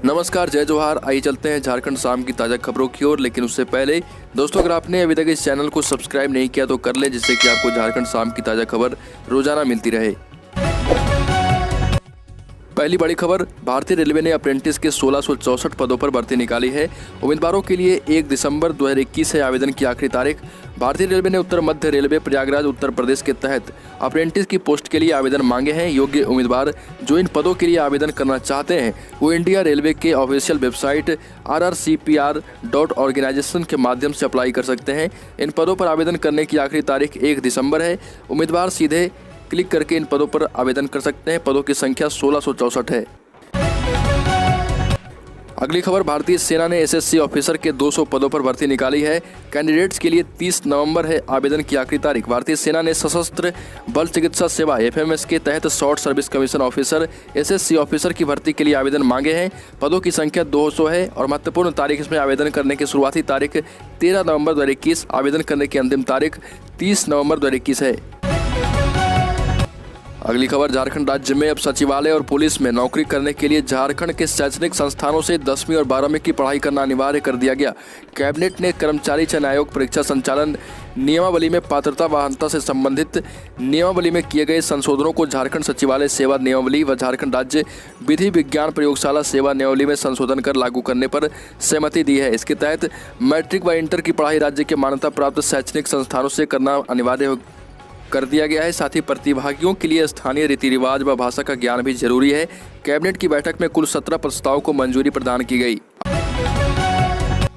नमस्कार, जय जोहार। आइए चलते हैं झारखंड शाम की ताज़ा खबरों की ओर। लेकिन उससे पहले दोस्तों, अगर आपने अभी तक इस चैनल को सब्सक्राइब नहीं किया तो कर ले, जिससे कि आपको झारखंड शाम की ताज़ा खबर रोजाना मिलती रहे। पहली बड़ी खबर, भारतीय रेलवे ने अप्रेंटिस के 1664 पदों पर भर्ती निकाली है। उम्मीदवारों के लिए 1 दिसंबर 2021 है आवेदन की आखिरी तारीख। भारतीय रेलवे ने उत्तर मध्य रेलवे प्रयागराज उत्तर प्रदेश के तहत अप्रेंटिस की पोस्ट के लिए आवेदन मांगे हैं। योग्य उम्मीदवार जो इन पदों के लिए आवेदन करना चाहते हैं वो इंडिया रेलवे के ऑफिशियल वेबसाइट rrcpr.organization के माध्यम से अप्लाई कर सकते हैं। इन पदों पर आवेदन करने की आखिरी तारीख 1 दिसंबर है। उम्मीदवार सीधे क्लिक करके इन पदों पर आवेदन कर सकते हैं। पदों की संख्या 1664 है। अगली खबर, भारतीय सेना ने एसएससी ऑफिसर के 200 पदों पर भर्ती निकाली है। कैंडिडेट्स के लिए 30 नवंबर है आवेदन की आखिरी तारीख। भारतीय सेना ने सशस्त्र बल चिकित्सा सेवा एफएमएस के तहत short service commission officer SSC officer की भर्ती के लिए आवेदन मांगे हैं। पदों की संख्या 200 है और महत्वपूर्ण तारीख इसमें आवेदन करने की शुरुआती तारीख 13 नवंबर 2021, आवेदन करने की अंतिम तारीख 30 नवंबर 2021 है। अगली खबर, झारखंड राज्य में अब सचिवालय और पुलिस में नौकरी करने के लिए झारखंड के शैक्षणिक संस्थानों से 10वीं और 12वीं की पढ़ाई करना अनिवार्य कर दिया गया। कैबिनेट ने कर्मचारी चयन आयोग परीक्षा संचालन नियमावली में पात्रता वाहनता से संबंधित नियमावली में किए गए संशोधनों को झारखंड सचिवालय सेवा नियमावली व झारखंड राज्य विधि विज्ञान प्रयोगशाला सेवा नियमावली में संशोधन कर लागू करने पर सहमति दी है। इसके तहत मैट्रिक व इंटर की पढ़ाई राज्य के मान्यता प्राप्त शैक्षणिक संस्थानों से करना अनिवार्य कर दिया गया है। साथ ही प्रतिभागियों के लिए स्थानीय रीति रिवाज व भाषा का ज्ञान भी जरूरी है। कैबिनेट की बैठक में कुल 17 प्रस्तावों को मंजूरी प्रदान की गई।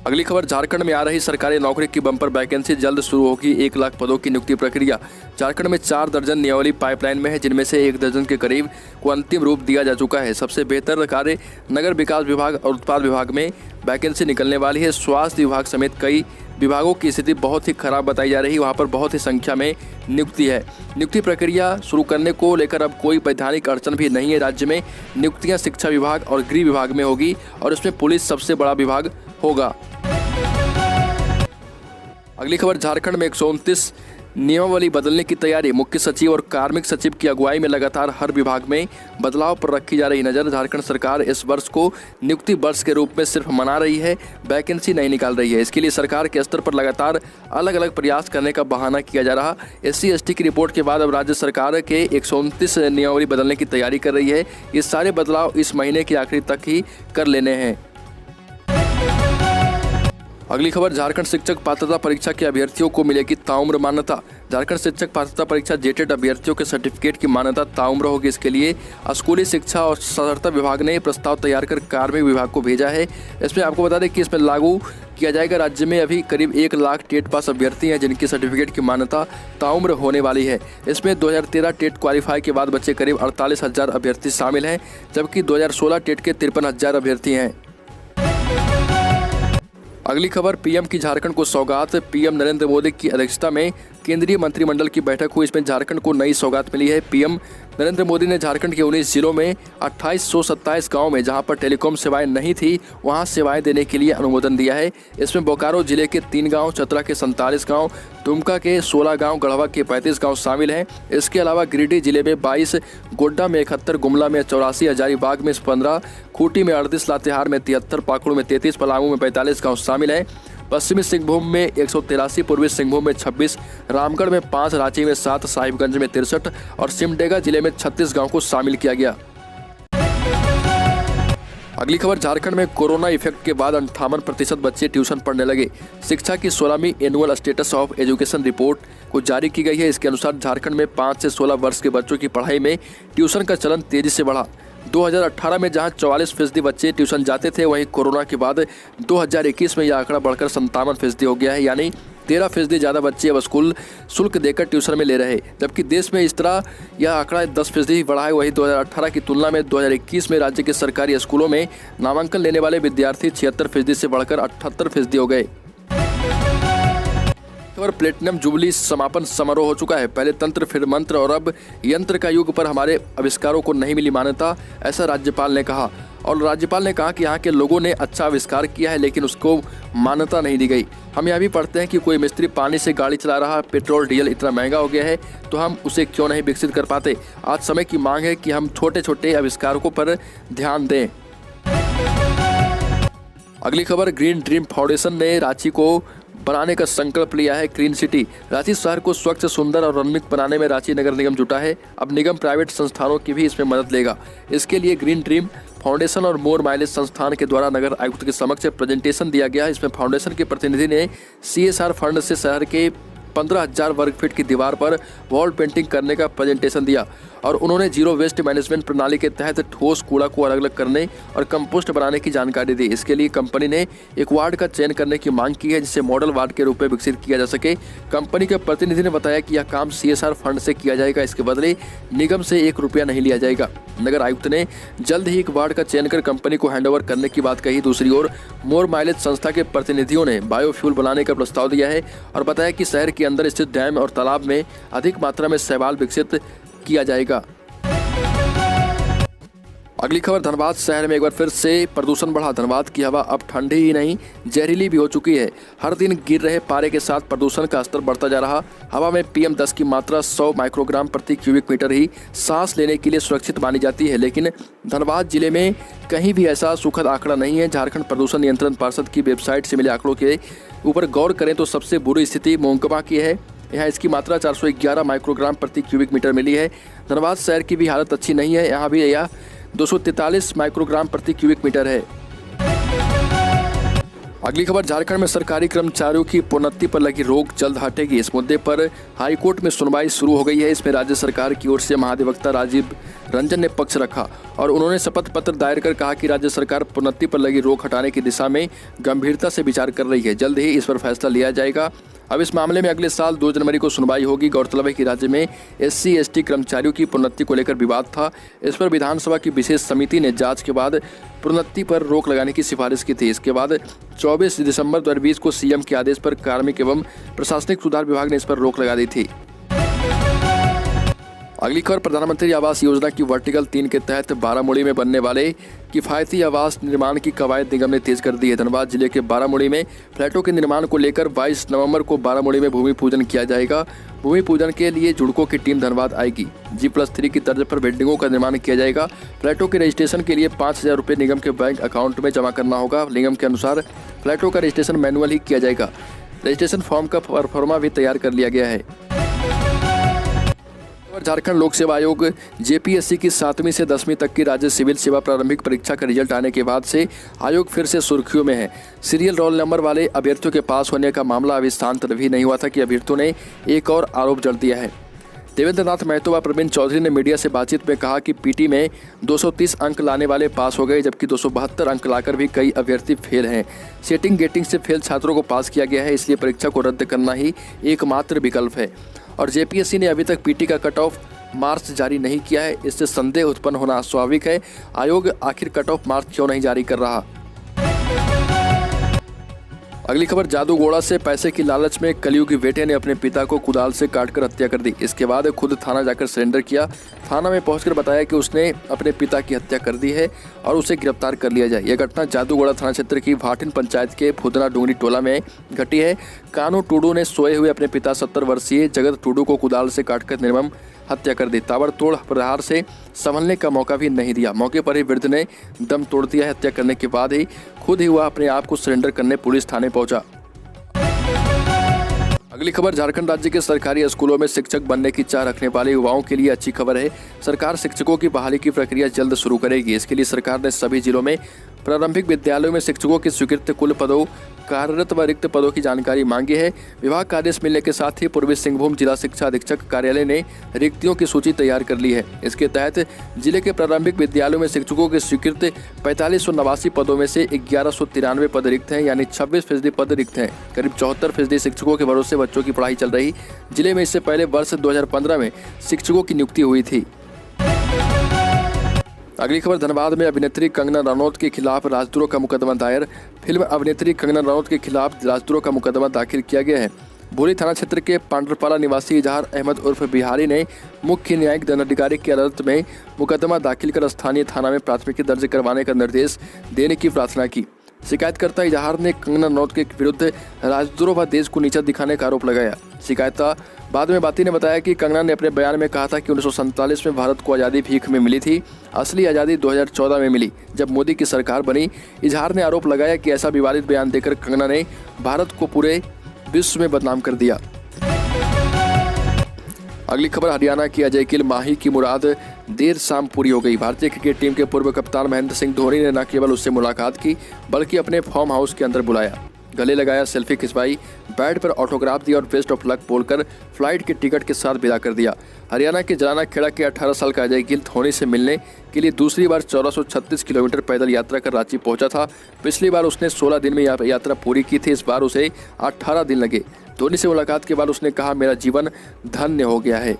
अगली खबर, झारखंड में आ रही सरकारी नौकरी की बम्पर वैकेंसी, जल्द शुरू होगी 1 लाख पदों की नियुक्ति प्रक्रिया। झारखंड में 4 दर्जन नियमावली पाइपलाइन में है, जिनमें से 1 दर्जन के करीब को अंतिम रूप दिया जा चुका है। सबसे बेहतर कार्य नगर विकास विभाग और उत्पाद विभाग में वैकेंसी निकलने वाली है। स्वास्थ्य विभाग समेत कई विभागों की स्थिति बहुत ही खराब बताई जा रही है, वहाँ पर बहुत ही संख्या में नियुक्ति है। नियुक्ति प्रक्रिया शुरू करने को लेकर अब कोई वैधानिक अड़चन भी नहीं है। राज्य में नियुक्तियां शिक्षा विभाग और गृह विभाग में होगी और इसमें पुलिस सबसे बड़ा विभाग होगा। अगली खबर, झारखंड में 129 नियमावली बदलने की तैयारी। मुख्य सचिव और कार्मिक सचिव की अगुवाई में लगातार हर विभाग में बदलाव पर रखी जा रही नज़र। झारखंड सरकार इस वर्ष को नियुक्ति वर्ष के रूप में सिर्फ मना रही है, वैकेंसी नहीं निकाल रही है। इसके लिए सरकार के स्तर पर लगातार अलग अलग प्रयास करने का बहाना किया जा रहा। SC/ST की रिपोर्ट के बाद अब राज्य सरकार के 129 नियमावली बदलने की तैयारी कर रही है। ये सारे बदलाव इस महीने के आखिरी तक ही कर लेने हैं। अगली खबर, झारखंड शिक्षक पात्रता परीक्षा के अभ्यर्थियों को मिलेगी ताउम्र मान्यता। झारखंड शिक्षक पात्रता परीक्षा जेटेड अभ्यर्थियों के सर्टिफिकेट की मान्यता ताउम्र होगी। इसके लिए स्कूली शिक्षा और साक्षरता विभाग ने प्रस्ताव तैयार कर कार्मिक विभाग को भेजा है। इसमें आपको बता दें कि इसमें लागू किया जाएगा। राज्य में अभी करीब 1 लाख टेट पास अभ्यर्थी हैं जिनकी सर्टिफिकेट की मान्यता ताउम्र होने वाली है। इसमें 2013 टेट क्वालिफाई के बाद बच्चे करीब 48,000 अभ्यर्थी शामिल हैं, जबकि 2016 टेट के 53,000 अभ्यर्थी हैं। अगली खबर, पीएम की झारखंड को सौगात। पीएम नरेंद्र मोदी की अध्यक्षता में केंद्रीय मंत्रिमंडल की बैठक हुई। इसमें झारखंड को नई सौगात मिली है। पीएम नरेंद्र मोदी ने झारखंड के 19 जिलों में 2827 गाँव में जहां पर टेलीकॉम सेवाएं नहीं थी वहां सेवाएं देने के लिए अनुमोदन दिया है। इसमें बोकारो जिले के 3 गाँव, चतरा के 47 गाँव, दुमका के 16 गाँव, गढ़वा के 35 गाँव शामिल हैं। इसके अलावा गिरिडीह जिले में 22, गोड्डा में 71, गुमला में 84, हजारीबाग में 15, खूंटी में 38, लातेहार में 73, पाकुड़ में 33, पलामू में 45 गाँव शामिल हैं। पश्चिमी सिंहभूम में 183, पूर्वी सिंहभूम में 26, रामगढ़ में 5, रांची में 7, साहिबगंज में 63 और सिमडेगा जिले में 36 गांव को शामिल किया गया। अगली खबर, झारखंड में कोरोना इफेक्ट के बाद 58% बच्चे ट्यूशन पढ़ने लगे। शिक्षा की 16वीं annual status of education report को जारी की गई है। इसके अनुसार झारखंड में 5 से 16 वर्ष के बच्चों की पढ़ाई में ट्यूशन का चलन तेजी से बढ़ा। 2018 में जहां 44% बच्चे ट्यूशन जाते थे, वहीं कोरोना के बाद 2021 में यह आंकड़ा बढ़कर 57% हो गया है। यानी 13% ज़्यादा बच्चे अब स्कूल शुल्क देकर ट्यूशन में ले रहे। जबकि देश में इस तरह यह आंकड़ा 10% ही बढ़ा है। वहीं 2018 की तुलना में 2021 में राज्य के सरकारी स्कूलों में नामांकन लेने वाले विद्यार्थी 76% से बढ़कर 78% हो गए। प्लेटिनम जुबली समापन समारोह हो चुका है। पहले तंत्र फिर मंत्र और अब यंत्र का युग पर हमारे आविष्कारों को नहीं मिली मान्यता, ऐसा राज्यपाल ने कहा। और राज्यपाल ने कहा कि यहाँ के लोगों ने अच्छा आविष्कार किया है लेकिन उसको मान्यता नहीं दी गई। हम यह भी पढ़ते हैं कि कोई मिस्त्री पानी से गाड़ी चला रहा है, पेट्रोल डीजल इतना महंगा हो गया है तो हम उसे क्यों नहीं विकसित कर पाते। आज समय की मांग है कि हम छोटे छोटे आविष्कारों पर ध्यान दें। अगली खबर, ग्रीन ड्रीम फाउंडेशन ने रांची को बनाने का संकल्प लिया है। ग्रीन सिटी, रांची शहर को स्वच्छ, सुंदर और रमणीक बनाने में रांची नगर निगम जुटा है। अब निगम प्राइवेट संस्थानों की भी इसमें मदद लेगा। इसके लिए ग्रीन ड्रीम फाउंडेशन और मोर माइलेज संस्थान के द्वारा नगर आयुक्त के समक्ष प्रेजेंटेशन दिया गया। इसमें फाउंडेशन के प्रतिनिधि ने CSR फंड से शहर के 15,000 वर्ग फीट की दीवार पर वॉल पेंटिंग करने का प्रेजेंटेशन दिया और उन्होंने जीरो वेस्ट मैनेजमेंट प्रणाली के तहत ठोस कूड़ा को अलग अलग करने और कंपोस्ट बनाने की जानकारी दी। इसके लिए कंपनी ने एक वार्ड का चयन करने की मांग की है जिसे मॉडल वार्ड के रूप में विकसित किया जा सके। कंपनी के प्रतिनिधि ने बताया कि यह काम CSR फंड से किया जाएगा, इसके बदले निगम से 1 रुपया नहीं लिया जाएगा। नगर आयुक्त ने जल्द ही एक वार्ड का चयन कर कंपनी को हैंडओवर करने की बात कही। दूसरी ओर मोर माइलेज संस्था के प्रतिनिधियों ने बायोफ्यूल बनाने का प्रस्ताव दिया है और बताया कि शहर के अंदर स्थित डैम और तालाब में अधिक मात्रा में शैवाल विकसित किया जाएगा। अगली खबर, धनबाद शहर में एक बार फिर से प्रदूषण बढ़ा। धनबाद की हवा अब ठंडी ही नहीं जहरीली भी हो चुकी है। हर दिन गिर रहे पारे के साथ प्रदूषण का स्तर बढ़ता जा रहा। हवा में PM10 की मात्रा 100 माइक्रोग्राम प्रति क्यूबिक मीटर ही सांस लेने के लिए सुरक्षित मानी जाती है, लेकिन धनबाद जिले में कहीं भी ऐसा सुखद आंकड़ा नहीं है। झारखंड प्रदूषण नियंत्रण पार्षद की वेबसाइट से मिले आंकड़ों के ऊपर गौर करें तो सबसे बुरी स्थिति मोंगमा की है। यहाँ इसकी मात्रा 411 माइक्रोग्राम प्रति क्यूबिक मीटर मिली है। धनबाद शहर की भी हालत अच्छी नहीं है, यहाँ भी यह 243 माइक्रोग्राम प्रति क्यूबिक मीटर है। अगली खबर, झारखंड में सरकारी कर्मचारियों की प्रोन्नति पर लगी रोक जल्द हटेगी। इस मुद्दे पर हाईकोर्ट में सुनवाई शुरू हो गई है। इसमें राज्य सरकार की ओर से महाधिवक्ता राजीव रंजन ने पक्ष रखा और उन्होंने शपथ पत्र दायर कर कहा कि राज्य सरकार प्रोन्नति पर लगी रोक हटाने की दिशा में गंभीरता से विचार कर रही है। जल्द ही इस पर फैसला लिया जाएगा। अब इस मामले में अगले साल 2 जनवरी को सुनवाई होगी। गौरतलब है कि राज्य में SC/ST कर्मचारियों की प्रोन्नति को लेकर विवाद था। इस पर विधानसभा की विशेष समिति ने जांच के बाद प्रोन्नति पर रोक लगाने की सिफारिश की थी। इसके बाद 24 दिसंबर 2020 को CM के आदेश पर कार्मिक एवं प्रशासनिक सुधार विभाग ने इस पर रोक लगा दी थी। अगली खबर, प्रधानमंत्री आवास योजना की वर्टिकल 3 के तहत बारामुड़ी में बनने वाले किफायती आवास निर्माण की कवायद निगम ने तेज कर दी है। धनबाद जिले के बारामुड़ी में फ्लैटों के निर्माण को लेकर 22 नवंबर को बारामुड़ी में भूमि पूजन किया जाएगा। भूमि पूजन के लिए जुड़कों की टीम धनबाद आएगी। G+3 की तर्ज पर बिल्डिंगों का निर्माण किया जाएगा। फ्लैटों के रजिस्ट्रेशन के लिए 5,000 रुपये निगम के बैंक अकाउंट में जमा करना होगा। निगम के अनुसार फ्लैटों का रजिस्ट्रेशन मैनुअल ही किया जाएगा। रजिस्ट्रेशन फॉर्म का परफॉर्मा भी तैयार कर लिया गया है। झारखंड लोक सेवा आयोग JPSC की 7वीं से 10वीं तक की राज्य सिविल सेवा प्रारंभिक परीक्षा का रिजल्ट आने के बाद से आयोग फिर से सुर्खियों में है। सीरियल रोल नंबर वाले अभ्यर्थियों के पास होने का मामला अभी शांत भी नहीं हुआ था कि अभ्यर्थियों ने एक और आरोप जड़ दिया है। देवेंद्र नाथ महतो व प्रवीण चौधरी ने मीडिया से बातचीत में कहा कि PT में 230 अंक लाने वाले पास हो गए, जबकि 272 अंक लाकर भी कई अभ्यर्थी फेल हैं। सेटिंग गेटिंग से फेल छात्रों को पास किया गया है, इसलिए परीक्षा को रद्द करना ही एकमात्र विकल्प है। और JPSC ने अभी तक PT का कट ऑफ मार्क्स जारी नहीं किया है, इससे संदेह उत्पन्न होना स्वाभाविक है। आयोग आखिर कट ऑफ मार्क्स क्यों नहीं जारी कर रहा। अगली खबर, जादूगोड़ा से पैसे की लालच में कलयुगी बेटे ने अपने पिता को कुदाल से काटकर हत्या कर दी। इसके बाद खुद थाना जाकर सरेंडर किया। थाना में पहुंचकर बताया कि उसने अपने पिता की हत्या कर दी है और उसे गिरफ्तार कर लिया जाए। यह घटना जादूगोड़ा थाना क्षेत्र की भाटिन पंचायत के फुदना डूंगरी टोला में घटी है। कानू टूडू ने सोए हुए अपने पिता 70 वर्षीय जगत टूडू को कुदाल से काटकर निर्मम हत्या कर दी। ताबड़तोड़ प्रहार से संभलने का मौका भी नहीं दिया। मौके पर ही वृद्ध ने दम तोड़ दिया। हत्या करने के बाद ही खुद ही वह अपने आप को सरेंडर करने पुलिस थाने पहुंचा। अगली खबर, झारखंड राज्य के सरकारी स्कूलों में शिक्षक बनने की चाह रखने वाले युवाओं के लिए अच्छी खबर है। सरकार शिक्षकों की बहाली की प्रक्रिया जल्द शुरू करेगी। इसके लिए सरकार ने सभी जिलों में प्रारंभिक विद्यालयों में शिक्षकों की स्वीकृत कुल पदों, कार्यरत व रिक्त पदों की जानकारी मांगी है। विभाग का आदेश मिलने के साथ ही पूर्वी सिंहभूम जिला शिक्षा अधीक्षक कार्यालय ने रिक्तियों की सूची तैयार कर ली है। इसके तहत जिले के प्रारंभिक विद्यालयों में शिक्षकों के स्वीकृत 4589 पदों में से 1193 पद रिक्त हैं, यानी 26% पद रिक्त हैं। करीब 74% शिक्षकों के भरोसे बच्चों की पढ़ाई चल रही। जिले में इससे पहले वर्ष 2015 में शिक्षकों की नियुक्ति हुई थी। अगली खबर, धनबाद में अभिनेत्री कंगना रनौत के खिलाफ राजद्रोह का मुकदमा दायर। फिल्म अभिनेत्री कंगना रनौत के खिलाफ राजद्रोह का मुकदमा दाखिल किया गया है। भोली थाना क्षेत्र के पांडरपाला निवासी इजहार अहमद उर्फ बिहारी ने मुख्य न्यायिक दंडाधिकारी की अदालत में मुकदमा दाखिल कर स्थानीय थाना में प्राथमिकी दर्ज करवाने का निर्देश देने की प्रार्थना की। शिकायतकर्ता इजहार ने कंगना रनौत के विरुद्ध राजद्रोह व देश को नीचा दिखाने का आरोप लगाया। शिकायतकर्ता बाद में बाती ने बताया कि कंगना ने अपने बयान में कहा था कि 1947 में भारत को आज़ादी भीख में मिली थी। असली आज़ादी 2014 में मिली, जब मोदी की सरकार बनी। इजहार ने आरोप लगाया कि ऐसा विवादित बयान देकर कंगना ने भारत को पूरे विश्व में बदनाम कर दिया। अगली खबर, हरियाणा की अजय गिल माही की मुराद देर शाम पूरी हो गई। भारतीय क्रिकेट टीम के पूर्व कप्तान महेंद्र सिंह धोनी ने न केवल उससे मुलाकात की बल्कि अपने फार्म हाउस के अंदर बुलाया, गले लगाया, सेल्फी खिंचवाई, बैट पर ऑटोग्राफ दिया और बेस्ट ऑफ लक बोलकर फ्लाइट के टिकट के साथ विदा कर दिया। हरियाणा के जलाना खेड़ा के 18 साल का अजय गिल धोनी से मिलने के लिए दूसरी बार 1436 किलोमीटर पैदल यात्रा कर रांची पहुंचा था। पिछली बार उसने 16 दिन में यात्रा पूरी की थी, इस बार उसे 18 दिन लगे। धोनी से मुलाकात के बाद उसने कहा, मेरा जीवन धन्य हो गया है।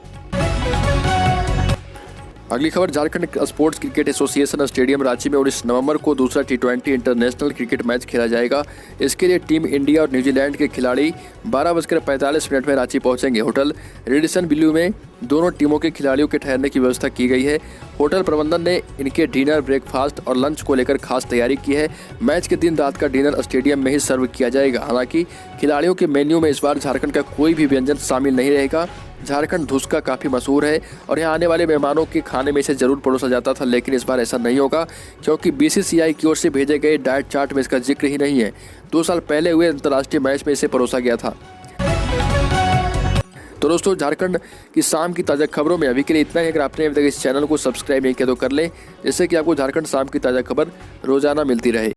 अगली खबर, Jharkhand sports cricket association stadium Ranchi में 19 नवंबर को दूसरा T20 इंटरनेशनल क्रिकेट मैच खेला जाएगा। इसके लिए टीम इंडिया और न्यूजीलैंड के खिलाड़ी 12:45 में रांची पहुंचेंगे। होटल रेडिसन ब्लू में दोनों टीमों के खिलाड़ियों के ठहरने की व्यवस्था की गई है। होटल प्रबंधन ने इनके डिनर, ब्रेकफास्ट और लंच को लेकर खास तैयारी की है। मैच के दिन रात का डिनर स्टेडियम में ही सर्व किया जाएगा। हालांकि खिलाड़ियों के मेन्यू में इस बार झारखंड का कोई भी व्यंजन शामिल नहीं रहेगा। झारखंड धुसका काफ़ी मशहूर है और यहाँ आने वाले मेहमानों के खाने में इसे जरूर परोसा जाता था, लेकिन इस बार ऐसा नहीं होगा क्योंकि BCCI की ओर से भेजे गए डाइट चार्ट में इसका जिक्र ही नहीं है। 2 साल पहले हुए अंतर्राष्ट्रीय मैच में इसे परोसा गया था। तो दोस्तों, झारखंड की शाम की ताज़ा खबरों में अभी के लिए इतना ही। अगर आपने अभी तक इस चैनल को सब्सक्राइब नहीं किया तो कर लें, जिससे कि आपको झारखंड शाम की ताज़ा खबर रोजाना मिलती रहे।